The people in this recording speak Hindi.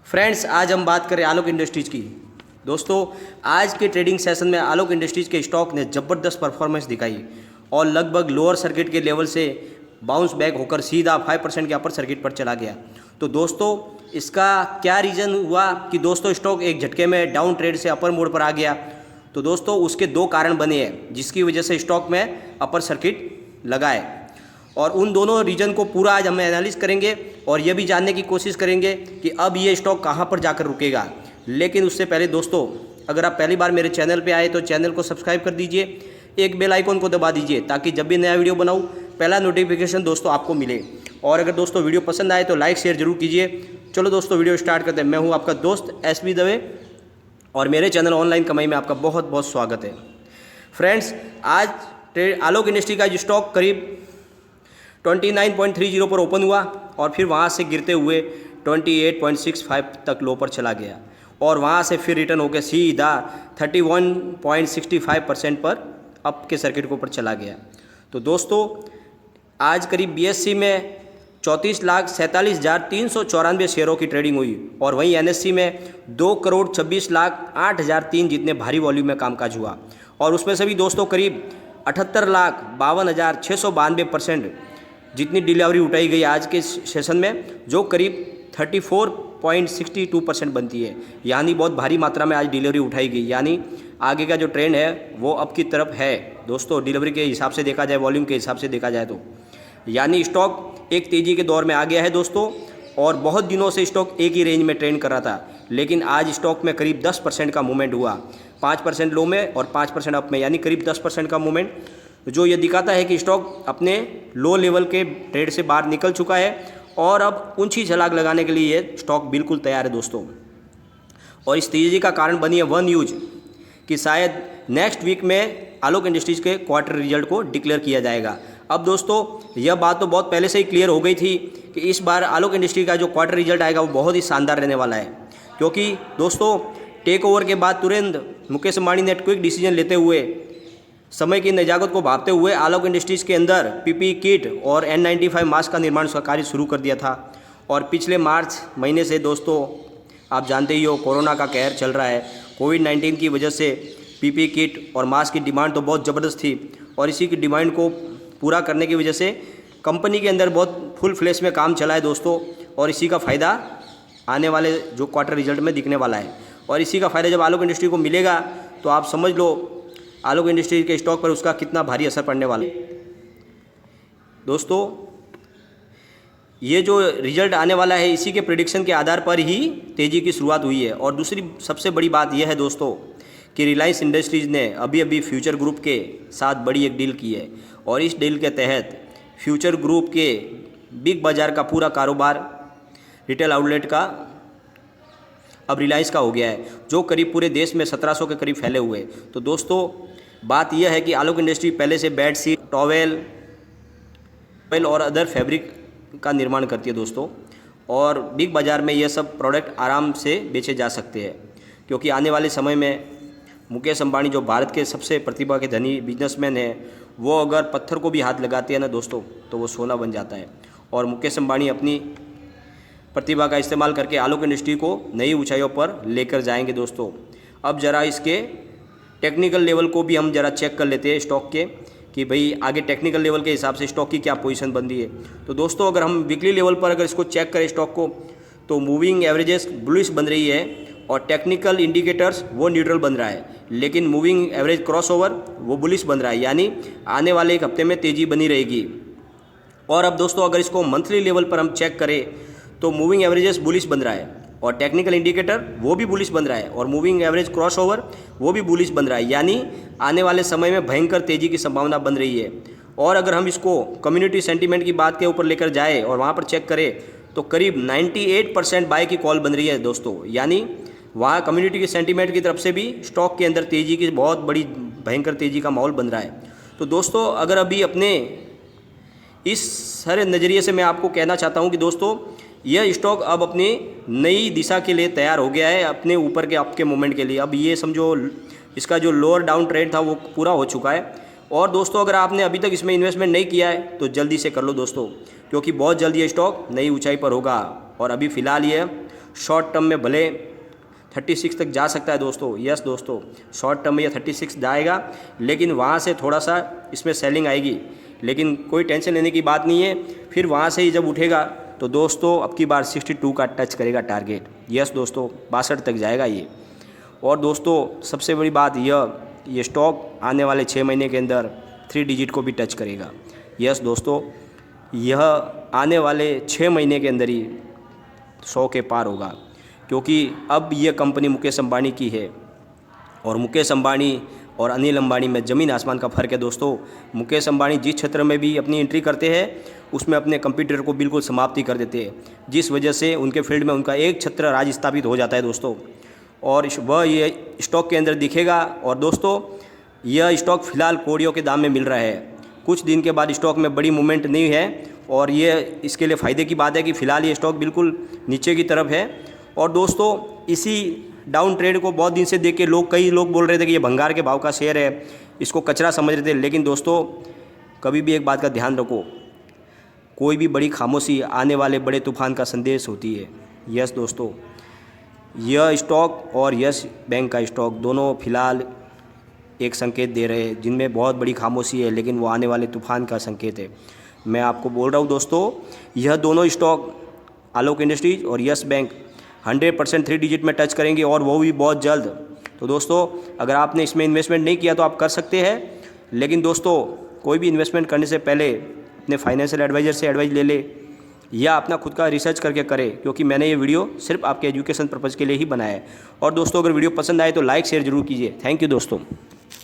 फ्रेंड्स, आज हम बात करें आलोक इंडस्ट्रीज़ की। दोस्तों, आज के ट्रेडिंग सेशन में आलोक इंडस्ट्रीज़ के स्टॉक ने ज़बरदस्त परफॉर्मेंस दिखाई और लगभग लोअर सर्किट के लेवल से बाउंस बैक होकर सीधा 5% के अपर सर्किट पर चला गया। तो दोस्तों, इसका क्या रीज़न हुआ कि दोस्तों स्टॉक एक झटके में डाउन ट्रेड से अपर मोड पर आ गया। तो दोस्तों, उसके दो कारण बने हैं जिसकी वजह से स्टॉक में अपर सर्किट लगा है, और उन दोनों रीजन को पूरा आज हम एनालिस करेंगे और यह भी जानने की कोशिश करेंगे कि अब ये स्टॉक कहां पर जाकर रुकेगा। लेकिन उससे पहले दोस्तों, अगर आप पहली बार मेरे चैनल पे आए तो चैनल को सब्सक्राइब कर दीजिए, एक बेल आइकन को दबा दीजिए ताकि जब भी नया वीडियो बनाऊं पहला नोटिफिकेशन दोस्तों आपको मिले। और अगर दोस्तों वीडियो पसंद आए तो लाइक शेयर जरूर कीजिए। चलो दोस्तों, वीडियो स्टार्ट करते हैं। मैं हूँ आपका दोस्त एसबी दवे और मेरे चैनल ऑनलाइन कमाई में आपका बहुत बहुत स्वागत है। फ्रेंड्स, आज आलोक इंडस्ट्री का जो स्टॉक करीब 29.30 पर ओपन हुआ और फिर वहाँ से गिरते हुए 28.65 तक लो पर चला गया और वहाँ से फिर रिटर्न होकर सीधा 31.65% पर अप के सर्किट के ऊपर चला गया। तो दोस्तों, आज करीब बीएससी में 34,47,394 शेयरों की ट्रेडिंग हुई और वहीं एनएससी में 2,26,08,003 जितने भारी वॉल्यूम में कामकाज हुआ और उसमें से भी दोस्तों करीब 78,52,692% जितनी डिलीवरी उठाई गई आज के सेशन में, जो करीब 34.62% बनती है। यानी बहुत भारी मात्रा में आज डिलीवरी उठाई गई, यानी आगे का जो ट्रेंड है वो अब की तरफ है दोस्तों। डिलीवरी के हिसाब से देखा जाए, वॉल्यूम के हिसाब से देखा जाए तो यानी स्टॉक एक तेज़ी के दौर में आ गया है दोस्तों। और बहुत दिनों से स्टॉक एक ही रेंज में ट्रेंड कर रहा था, लेकिन आज स्टॉक में करीब 10% का मूवमेंट हुआ, 5% लो में और 5% अप में, यानी करीब 10% का मूवमेंट, जो ये दिखाता है कि स्टॉक अपने लो लेवल के ट्रेड से बाहर निकल चुका है और अब ऊंची छलांग लगाने के लिए ये स्टॉक बिल्कुल तैयार है दोस्तों। और इस तेज़ी का कारण बनी है वन न्यूज कि शायद नेक्स्ट वीक में आलोक इंडस्ट्रीज़ के क्वार्टर रिजल्ट को डिक्लेयर किया जाएगा। अब दोस्तों, यह बात तो बहुत पहले से ही क्लियर हो गई थी कि इस बार आलोक इंडस्ट्री का जो क्वार्टर रिजल्ट आएगा वो बहुत ही शानदार रहने वाला है, क्योंकि दोस्तों टेक ओवर के बाद तुरंत मुकेश अंबानी ने क्विक डिसीजन लेते हुए, समय की नजाकत को भांपते हुए आलोक इंडस्ट्रीज़ के अंदर पीपी किट और N95 मास्क का निर्माण का कार्य शुरू कर दिया था। और पिछले मार्च महीने से दोस्तों आप जानते ही हो, कोरोना का कहर चल रहा है। कोविड-19 की वजह से पीपी किट और मास्क की डिमांड तो बहुत ज़बरदस्त थी और इसी की डिमांड को पूरा करने की वजह से कंपनी के अंदर बहुत फुल फ्लैश में काम चला है दोस्तों। और इसी का फ़ायदा आने वाले जो क्वार्टर रिजल्ट में दिखने वाला है, और इसी का फ़ायदा जब आलोक इंडस्ट्री को मिलेगा तो आप समझ लो आलोक इंडस्ट्री के स्टॉक पर उसका कितना भारी असर पड़ने वाला है। दोस्तों, ये जो रिजल्ट आने वाला है इसी के प्रेडिक्शन के आधार पर ही तेज़ी की शुरुआत हुई है। और दूसरी सबसे बड़ी बात यह है दोस्तों कि रिलायंस इंडस्ट्रीज़ ने अभी अभी फ्यूचर ग्रुप के साथ बड़ी एक डील की है और इस डील के तहत फ्यूचर ग्रुप के बिग बाज़ार का पूरा कारोबार रिटेल आउटलेट का अब रिलायंस का हो गया है, जो करीब पूरे देश में 1700 के करीब फैले हुए। तो दोस्तों, बात यह है कि आलोक इंडस्ट्री पहले से बेड शीट, टॉवेल और अदर फैब्रिक का निर्माण करती है दोस्तों, और बिग बाज़ार में यह सब प्रोडक्ट आराम से बेचे जा सकते हैं, क्योंकि आने वाले समय में मुकेश अंबानी जो भारत के सबसे प्रतिभा के धनी बिजनेसमैन हैं, वो अगर पत्थर को भी हाथ लगाते हैं ना दोस्तों तो वो सोना बन जाता है। और मुकेश अंबानी अपनी प्रतिभा का इस्तेमाल करके आलोक इंडस्ट्री को नई ऊंचाइयों पर लेकर जाएंगे दोस्तों। अब ज़रा इसके टेक्निकल लेवल को भी हम ज़रा चेक कर लेते हैं स्टॉक के, कि भाई आगे टेक्निकल लेवल के हिसाब से स्टॉक की क्या पोजीशन बन रही है। तो दोस्तों, अगर हम वीकली लेवल पर अगर इसको चेक करें स्टॉक को, तो मूविंग एवरेजेस बुलिश बन रही है और टेक्निकल इंडिकेटर्स वो न्यूट्रल बन रहा है, लेकिन मूविंग एवरेज क्रॉसओवर वो बुलिश बन रहा है, यानी आने वाले एक हफ्ते में तेज़ी बनी रहेगी। और अब दोस्तों, अगर इसको मंथली लेवल पर हम चेक करें तो मूविंग एवरेजेस बुलिश बन रहा है और टेक्निकल इंडिकेटर वो भी बुलिश बन रहा है और मूविंग एवरेज क्रॉसओवर वो भी बुलिश बन रहा है, यानी आने वाले समय में भयंकर तेज़ी की संभावना बन रही है। और अगर हम इसको कम्युनिटी सेंटीमेंट की बात के ऊपर लेकर जाए और वहाँ पर चेक करें तो करीब 98% बाय की कॉल बन रही है दोस्तों, यानी वहाँ कम्युनिटी के सेंटीमेंट की तरफ से भी स्टॉक के अंदर तेज़ी की बहुत बड़ी भयंकर तेज़ी का माहौल बन रहा है। तो दोस्तों, अगर अभी अपने इस सारे नज़रिए से मैं आपको कहना चाहता हूँ कि दोस्तों, यह स्टॉक अब अपनी नई दिशा के लिए तैयार हो गया है, अपने ऊपर के अप के मोमेंट के लिए। अब ये समझो इसका जो लोअर डाउन ट्रेंड था वो पूरा हो चुका है। और दोस्तों, अगर आपने अभी तक इसमें इन्वेस्टमेंट नहीं किया है तो जल्दी से कर लो दोस्तों, क्योंकि बहुत जल्दी ये स्टॉक नई ऊंचाई पर होगा। और अभी फ़िलहाल ये शॉर्ट टर्म में भले 36 तक जा सकता है दोस्तों। यस दोस्तों, शॉर्ट टर्म में ये 36 जाएगा, लेकिन वहाँ से थोड़ा सा इसमें सेलिंग आएगी, लेकिन कोई टेंशन लेने की बात नहीं है। फिर वहाँ से ही जब उठेगा तो दोस्तों अब की बार 62 का टच करेगा टारगेट। यस दोस्तों, 62 तक जाएगा ये। और दोस्तों सबसे बड़ी बात ये स्टॉक आने वाले 6 महीने के अंदर 3 डिजिट को भी टच करेगा। यस दोस्तों, यह आने वाले 6 महीने के अंदर ही 100 के पार होगा, क्योंकि अब यह कंपनी मुकेश अंबानी की है। और मुकेश अंबानी और अनिल अंबानी में ज़मीन आसमान का फ़र्क है दोस्तों। मुकेश अंबानी जिस क्षेत्र में भी अपनी एंट्री करते हैं उसमें अपने कंप्यूटर को बिल्कुल समाप्ति कर देते हैं, जिस वजह से उनके फील्ड में उनका एक छत्र राज स्थापित हो जाता है दोस्तों। और वह ये स्टॉक के अंदर दिखेगा। और दोस्तों यह स्टॉक फ़िलहाल कौड़ियों के दाम में मिल रहा है। कुछ दिन के बाद स्टॉक में बड़ी मूवमेंट नहीं है, और ये इसके लिए फ़ायदे की बात है कि फ़िलहाल ये स्टॉक बिल्कुल नीचे की तरफ है। और दोस्तों इसी डाउन ट्रेड को बहुत दिन से देख के कई लोग बोल रहे थे कि ये भंगार के भाव का शेयर है, इसको कचरा समझ रहे थे। लेकिन दोस्तों कभी भी एक बात का ध्यान रखो, कोई भी बड़ी खामोशी आने वाले बड़े तूफान का संदेश होती है। यस दोस्तों, यह स्टॉक और यस बैंक का स्टॉक दोनों फिलहाल एक संकेत दे रहे हैं, जिनमें बहुत बड़ी खामोशी है, लेकिन वो आने वाले तूफान का संकेत है। मैं आपको बोल रहा हूँ दोस्तों, यह दोनों स्टॉक आलोक इंडस्ट्रीज और यस बैंक 100% 3 डिजिट में टच करेंगे, और वो भी बहुत जल्द। तो दोस्तों अगर आपने इसमें इन्वेस्टमेंट नहीं किया तो आप कर सकते हैं, लेकिन दोस्तों कोई भी इन्वेस्टमेंट करने से पहले अपने फाइनेंशियल एडवाइज़र से एडवाइस ले ले, या अपना खुद का रिसर्च करके करें, क्योंकि मैंने ये वीडियो सिर्फ आपके एजुकेशन पर्पज़ के लिए ही बनाया है। और दोस्तों अगर वीडियो पसंद आए तो लाइक शेयर जरूर कीजिए। थैंक यू दोस्तों।